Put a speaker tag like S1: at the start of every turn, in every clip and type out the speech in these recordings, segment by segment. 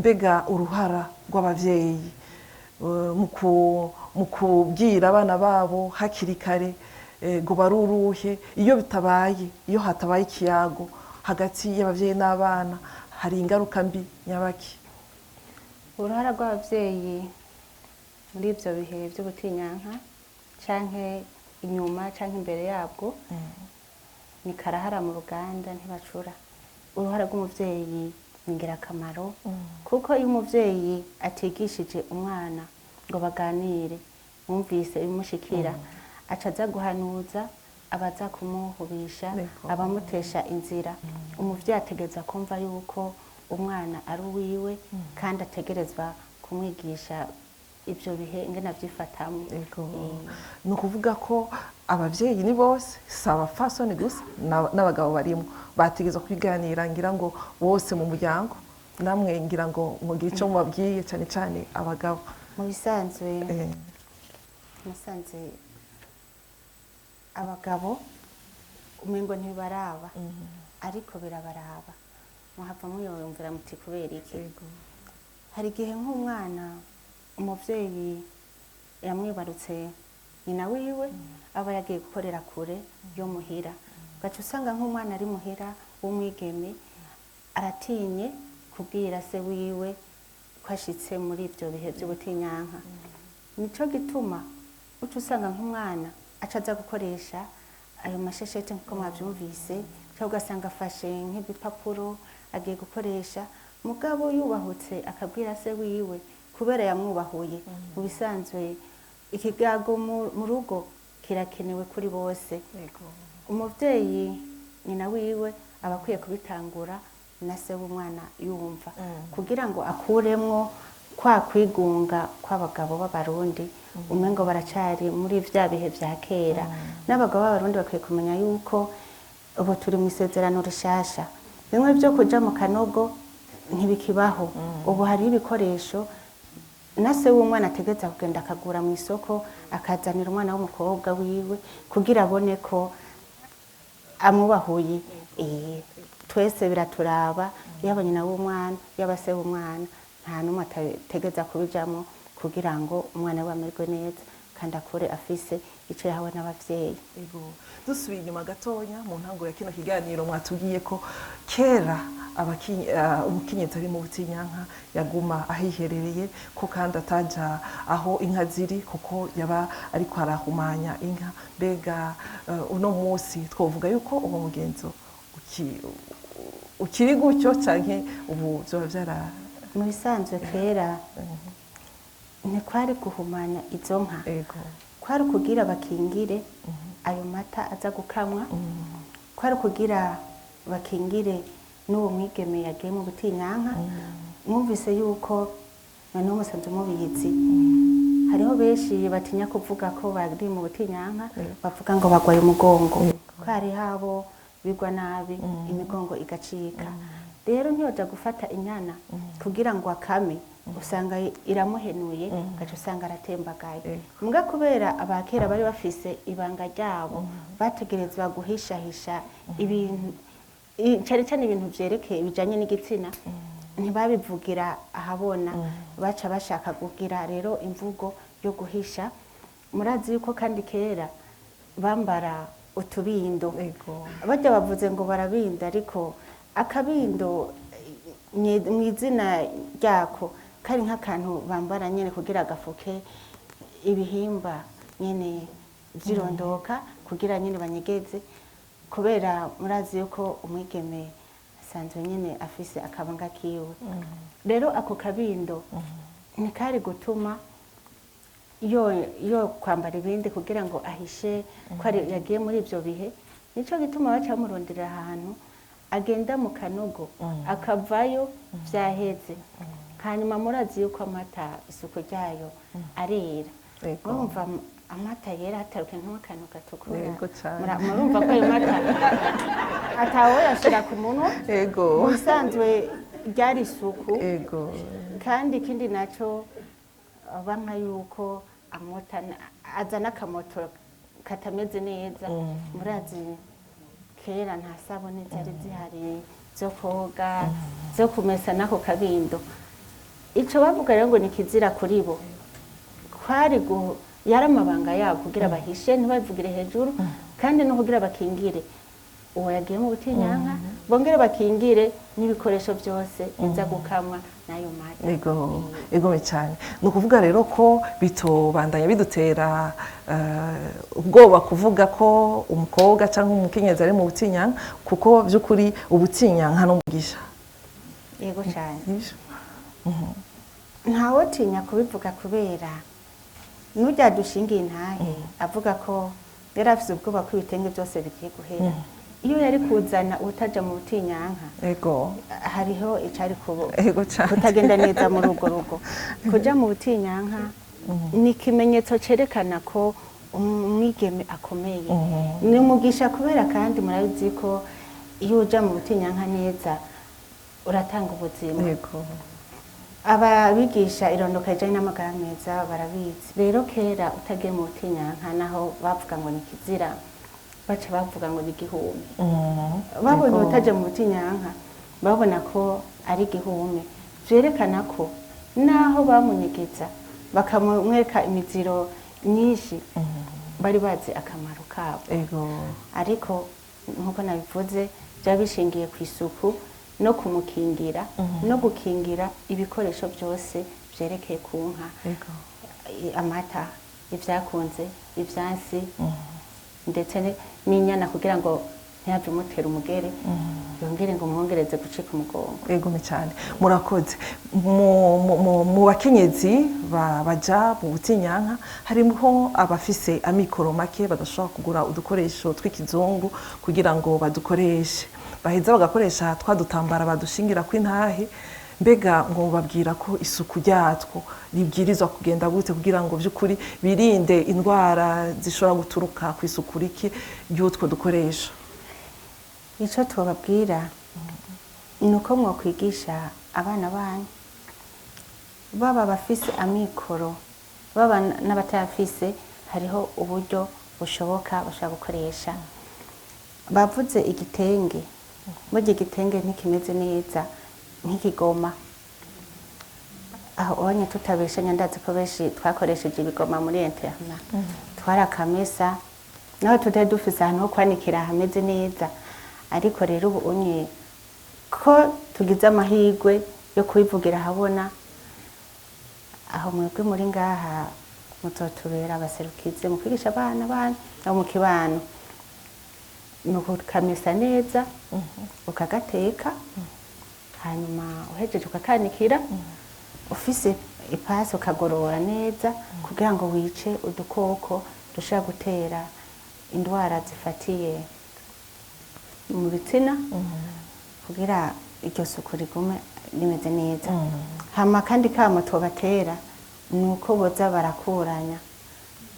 S1: mbega uruhara rw'abavyeyi mu kubwira abana babo hakiri kare ngo baruruhe iyo hatabaye ikiyago hagati y'abavyeyi n'abana hari ingaruka mbi nyabaki.
S2: Uruhara rw'abavyeyi muri ivyo bihe vy'ubutinyanka canke inyuma canke imbere yabwo ni karahara mu ruganda ntibacura. Uruhara rw'umuvyeyi ni ingirakamaro kuko iyo umuvyeyi atigishije umwana ngo baganire bumvise ibimushikira aca aza guhanuza abaza kumuhubisha abamutesha inzira. Umuvyeyi ategerezwa kumva yuko umwana ari uwiwe kandi ategerezwa kumwigisha ivyo bihe ingene avyifatamwo.
S1: Ni ukuvuga ko abavyeyi ni bose, si abapfasoni gusa n'abagabo barimo bategerezwa kwiganira, ngira ngo bose mu muryango. Namwe ngira ngo mugire ico mubabwiye cane cane abagabo.
S2: Mu bisanzwe abagabo umengo ntibaraba ariko birabaraba, muhava muyumvira muti kubera iki. Hari igihe nk'umwana umuvyeyi yamwibarutse nyina wiwe aba yagiye gukorera kure yo muhira, gaca usanga nk'umwana ari muhira w'umwigeme aratinye kubwira se wiwe ko ashitse muri ivyo bihe vy'ubutinyanka. Nico gituma uca usanga nk'umwana aca aza gukoresha ayo masheshete nkuko mwavyumvise, cyangwa ugasanga afashe nk'ibipapuro agiye gukoresha, mugabo yubahutse akabwira se wiwe kubera yamwubahuye. Mu bisanzwe ikigago mu rugo kirakenewe kuri bose. Umuvyeyi nyina wiwe aba akwiye kubitangura na se w'umwana yumva kugira ngo akuremwo kwa kwigunga kw'abagabo b'abarundi umengo baracari muri vya bihe vya kera. N'abagabo b'abarundi bakwiye kumenya yuko ubu turi mu isezerano rishasha, bimwe vyo kuja mu kanogo ntibikibaho. Ubu hari ibikoresho na se w'umwana ategeza kugenda akagura mu isoko akazanira umwana w'umukobwa wiwe kugira abone ko amwubahuye. Twese biraturaba, yaba nyina w'umwana yaba se w'umwana, nta numwe ategeza kubijamwo kugira ngo umwana we amerwe neza kandi akure afise ico yahawe n'abavyeyi.
S1: Dusubiye inyuma gatonya mu ntango ya kino kiganiro mwatubwiye ko kera umukenyezi ari mu butinyanka yaguma ahiherereye ko kandi ataja aho inka ziri kuko yaba ariko arahumanya inka. Mbega uno munsi twovuga yuko uwo mugenzo ukiri gutyo canke ubu vyoba vyara?
S2: Mu bisanzwe kera ntikwari guhumanya izo nka, kwari kugira bakingire ayo mata aza gukamwa, kwari kugira bakingire n'uwo mwigeme yagiye mu butinyanka. Mwumvise yuko noneho musanze mubizi hariho benshi batinya kuvuga ko bari mu butinyanka, bavuga ngo bagwaye umugongo, ko hari habo bigwa nabi imigongo igacika. Rero ntiyoja gufata inyana kugira ngo akame, usanga iramuhenuye gaca usanga aratembagaye. Mbwa kubera abakera bari bafise ibanga ryabo bategerezwa guhishahisha ibintu cyane cyane ibintu vyerekeye bijanye n'igitsina, ntibabivugira ahabona, baca bashaka kugira rero imvugo yo guhisha. Murazi yuko kandi kera bambara utubindo, bajya bavuze ngo barabinda, ariko akabindo mw'izina ryako kari nk'akantu bambara nyene kugira gafuke ibihimba nyene zirondoka kugira nyene banyegeze, kubera murazi yuko umwigeme asanzwe nyene afise akabanga kiwe. Rero ako kabindo ntikari gutuma yo kwambara ibindi kugira ngo ahishe ko yagiye muri ivyo bihe. Nico gituma baca bamuronderera ahantu agenda mu kanogo akavayo vyaheze. Hanyuma murazi yuko amata isuku ryayo arera, urumva amata yera hataruke nk'akantu gatukura, murumva ko ayo mata atawe yashira ku munwa. Mu bisanzwe ryari isuku. Kandi ikindi naco banka yuko amota azana akamoto katameze neza. Murazi kera nta sabuni zari zihari zo koga zo kumesa nako kabindo, ico bavuga rero ngo ni kizira kuri bo kwari yari amabanga yabo kugira bahishe ntibavugire hejuru kandi no kugira bakingire uwo yagiye mu butinyanka bongere bakingire n'ibikoresho byose biza gukamwa nayo mata.
S1: Ego cyane ni ukuvuga rero ko bitobandanya bidutera ubwoba kuvuga ko umukobwa cyangwa umukenyezi ari mu butinyanka kuko by'ukuri ubutinyanka n'umugisha.
S2: Yego cyane ntawotinya kubivuga kubera n'ujya dushingiye intahe avuga ko yari afite ubwoba ko ibitenge byose bigiye guhera. Iyo yari kuzana utaja mu butinyanka hariho icari kutagenda neza muri urwo rugo. Kuja mu butinyanka ni ikimenyetso cerekana ko umwigeme akomeye, ni umugisha kubera kandi murabizi ko iyo uja mu butinyanka neza uratanga ubuzima. Ababigisha irondoka rijanye n'amagara meza barabizi. Rero kera utagiye mu butinyanka naho bavuga ngo ni kizira baca bavuga ngo ni igihumbi. Babonye utaja mu butinyanka babona ko ari igihumbi, vyerekana ko naho bamunyegeza bakamwereka imiziro myinshi bari bazi akamaro kabo. Ariko nkuko nabivuze byabishingiye ku isuku no kumukingira no gukingira ibikoresho byose vyerekeye ku nka, amata, ivyakunze, ivyansi ndetse n'inyana kugira ngo ntihave mutera umugere yongere ngo mwongereze gucika umugongo.
S1: Ego cyane murakoze. Mu bakenyezi baja mu butinyanka harimo abafise amikoro make badashobora kugura udukoresho tw'ikizungu kugira ngo badukoreshe, baheza bagakoresha twadutambara badushingira kw'intahe. Mbega ngo babwira ko isuku ryatwo ribwirizwa kugenda gute kugira ngo by'ukuri birinde indwara zishobora guturuka ku isuku riki ry'utwo dukoresho?
S2: Ico twababwira ni uko mwokwigisha abana banyu baba bafise amikoro baba n'abatayafise, hariho uburyo bushoboka bashobora gukoresha. Bavuze igitenge, burya igitenge ntikimeze neza nk'ikigoma. Aho onye tutabeshanya ndazi ko benshi twakoresheje ibigoma muri interna twarakamesa naho tutari dufise ahantu ho kwanikira hameze neza. Ariko rero ubu onye ko tugize amahirwe yo kubivugira habona, aho mwebwe muri ngaha muzotubera abaserukizi mu kwigisha abana banyu no mu kibano. Nuko kamesa neza ukagateka hanyuma uhejeje ukakanikira, ufise ipasi ukagorora neza kugira ngo wice udukoko dushobora gutera indwara zifatiye mu bitsina kugira iryo suku rigume rimeze neza. Hama kandi kamo twobatera nuko boza barakuranya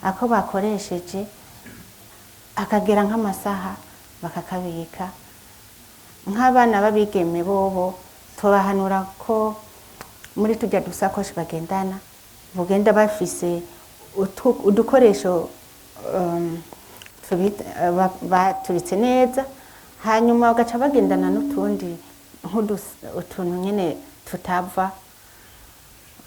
S2: ako bakoresheje akagera nk'amasaha bakakabika. Nk'abana babigeme bobo tubahanura ko muri tujya dusakoshi bagendana bugenda bafise udukoresho batubitse neza, hanyuma bagaca bagendana n'utundi utuntu nyene tutava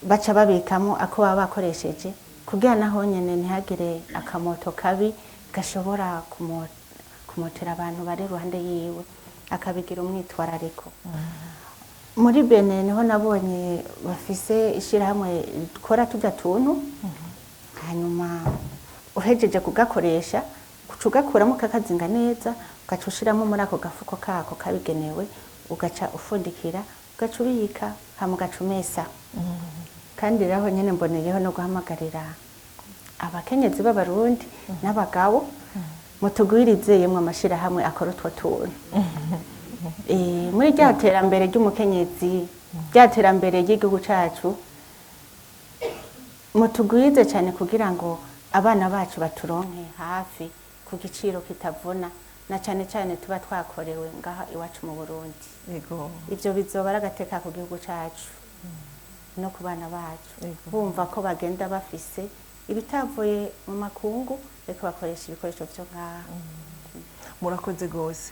S2: baca babikamo ako baba bakoresheje kugira naho nyene ntihagire akamoto kabi gashobora kumotera abantu bari iruhande yiwe, akabigira umwitwarariko. Muri Bene niho nabonye bafise ishirahamwe dukora tujya tuntu, hanyuma uhejeje kugakoresha ugakuramo kakazinga neza ugaca ushiramo muri ako gafuko kako kabigenewe, ugaca ufundikira ugaca ubika hama ugaca umesa. Kandi rero nyene mboneyeho no guhamagarira abakenyezi b'abarundi n'abagabo mutugwirize yemwe amashirahamwe akora utwo tuntu. Muri rya terambere ry'umukenyezi, rya terambere ry'igihugu cacu, mutugwize cyane kugira ngo abana bacu baturonke hafi ku giciro kitavuna, na cyane cyane tuba twakorewe ngaha iwacu mu Burundi. Ivyo bizoba ari agateka ku gihugu cacu no ku bana bacu, bumva ko bagenda bafise ibitavuye mu makungu ariko bakoresha ibikoresho vyo ngaha.
S1: Murakoze gose.